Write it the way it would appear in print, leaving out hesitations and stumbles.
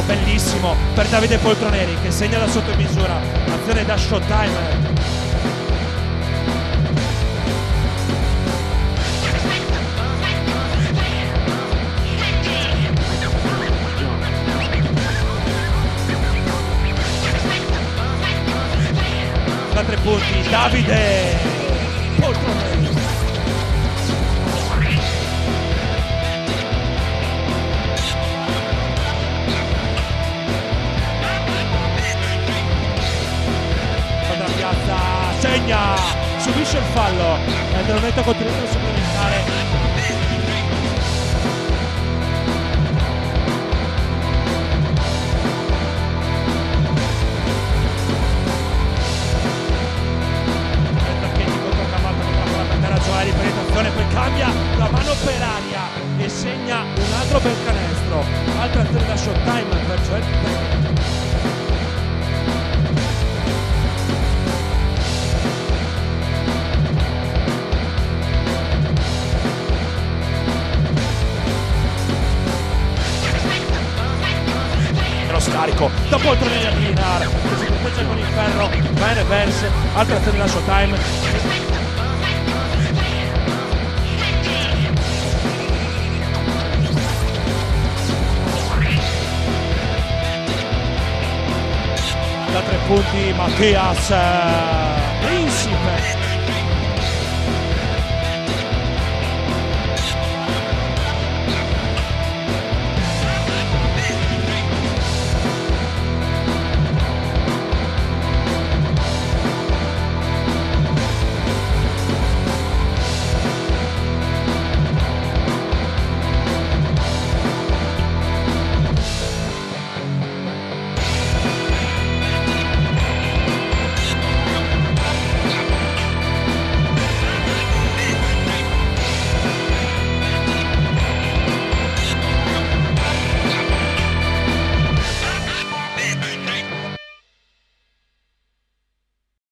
scarico bellissimo per Davide Poltroneri che segna da sotto misura, azione da Showtime. Da 3 punti Davide Poltroneri. Piazza segna, subisce il fallo e naturalmente continua a supplementare. Tacchetti contro Cavallo che trappola per terra, Gioia di penetrazione, poi cambia la mano per aria e segna un altro bel canestro. Altra azione da Showtime per Gioia. Scarico da Poltroneri a Linar che si protegge con il ferro, bene verse, altra azione da Showtime. Da 3 punti Mattias Principe.